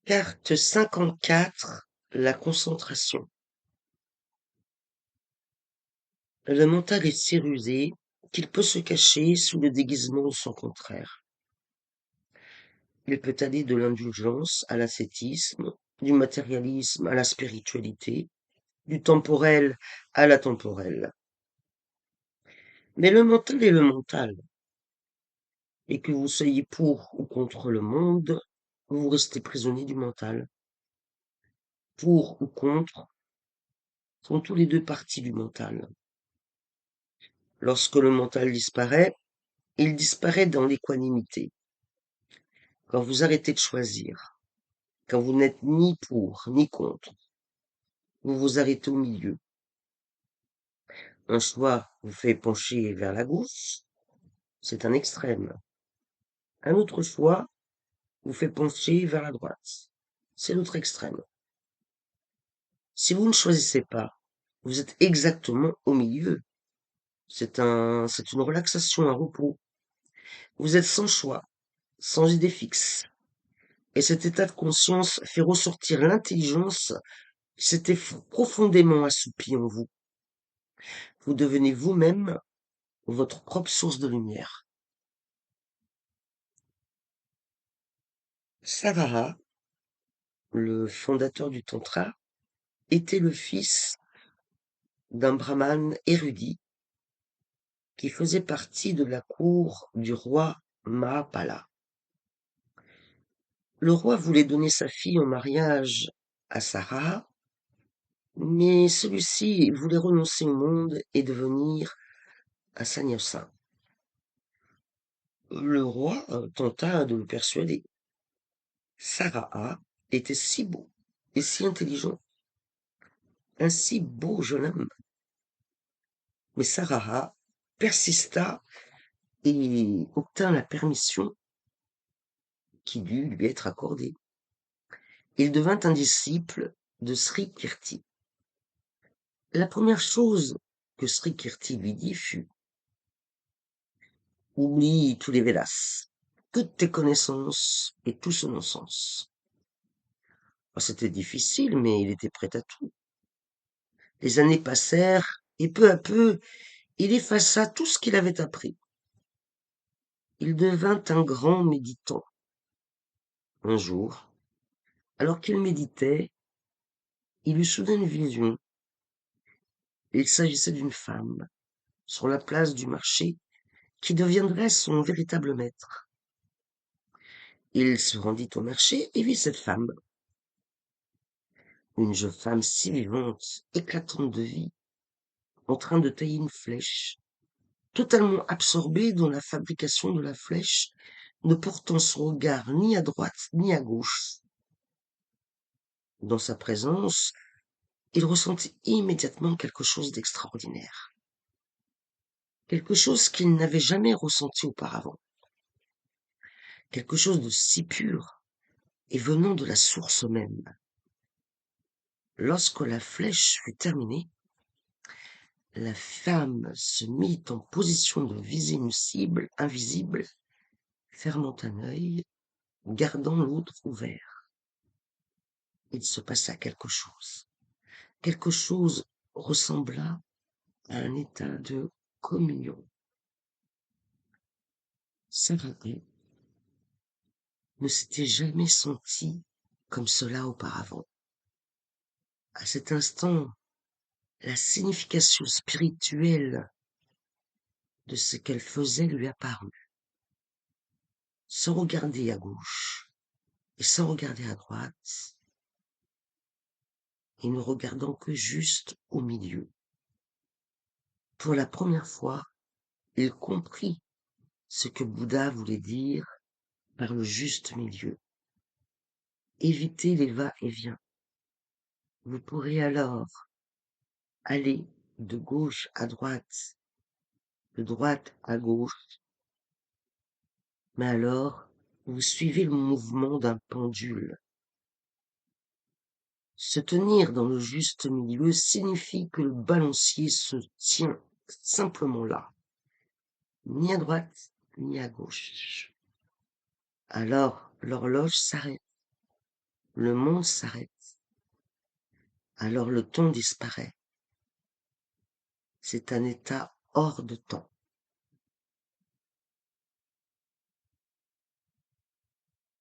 Carte 54, la concentration. Le mental est si rusé qu'il peut se cacher sous le déguisement de son contraire. Il peut aller de l'indulgence à l'ascétisme, du matérialisme à la spiritualité, du temporel à la temporelle. Mais le mental est le mental, et que vous soyez pour ou contre le monde, vous restez prisonnier du mental. Pour ou contre sont tous les deux parties du mental. Lorsque le mental disparaît, il disparaît dans l'équanimité. Quand vous arrêtez de choisir, quand vous n'êtes ni pour ni contre, vous vous arrêtez au milieu. Un choix vous fait pencher vers la gauche, c'est un extrême. Un autre choix vous fait pencher vers la droite, c'est l'autre extrême. Si vous ne choisissez pas, vous êtes exactement au milieu. C'est une relaxation, un repos. Vous êtes sans choix, sans idée fixe. Et cet état de conscience fait ressortir l'intelligence qui s'était profondément assoupie en vous. Vous devenez vous-même votre propre source de lumière. Sarara, le fondateur du Tantra, était le fils d'un brahmane érudit qui faisait partie de la cour du roi Mahapala. Le roi voulait donner sa fille en mariage à Sarara, mais celui-ci voulait renoncer au monde et devenir un sannyasa. Le roi tenta de le persuader. Sarara était si beau et si intelligent, un si beau jeune homme. Mais Sarara persista et obtint la permission qui dut lui être accordée. Il devint un disciple de Sri Kirti. La première chose que Sri Kirti lui dit fut: oublie tous les Védas, toutes tes connaissances et tout ce non-sens. C'était difficile, mais il était prêt à tout. Les années passèrent, et peu à peu, il effaça tout ce qu'il avait appris. Il devint un grand méditant. Un jour, alors qu'il méditait, il eut soudain une vision. Il s'agissait d'une femme, sur la place du marché, qui deviendrait son véritable maître. Il se rendit au marché et vit cette femme. Une jeune femme si vivante, éclatante de vie, en train de tailler une flèche, totalement absorbée dans la fabrication de la flèche, ne portant son regard ni à droite ni à gauche. Dans sa présence, il ressentit immédiatement quelque chose d'extraordinaire. Quelque chose qu'il n'avait jamais ressenti auparavant. Quelque chose de si pur et venant de la source même. Lorsque la flèche fut terminée, la femme se mit en position de viser une cible invisible, fermant un œil, gardant l'autre ouvert. Il se passa quelque chose. Quelque chose ressembla à un état de communion. Sarah ne s'était jamais sentie comme cela auparavant. À cet instant, la signification spirituelle de ce qu'elle faisait lui apparut. Sans regarder à gauche et sans regarder à droite, et ne regardant que juste au milieu. Pour la première fois, il comprit ce que Bouddha voulait dire par le juste milieu. Évitez les va-et-vient. Vous pourrez alors aller de gauche à droite, de droite à gauche, mais alors vous suivez le mouvement d'un pendule. Se tenir dans le juste milieu signifie que le balancier se tient simplement là, ni à droite, ni à gauche. Alors l'horloge s'arrête. le monde s'arrête. Alors le temps disparaît. C'est un état hors de temps.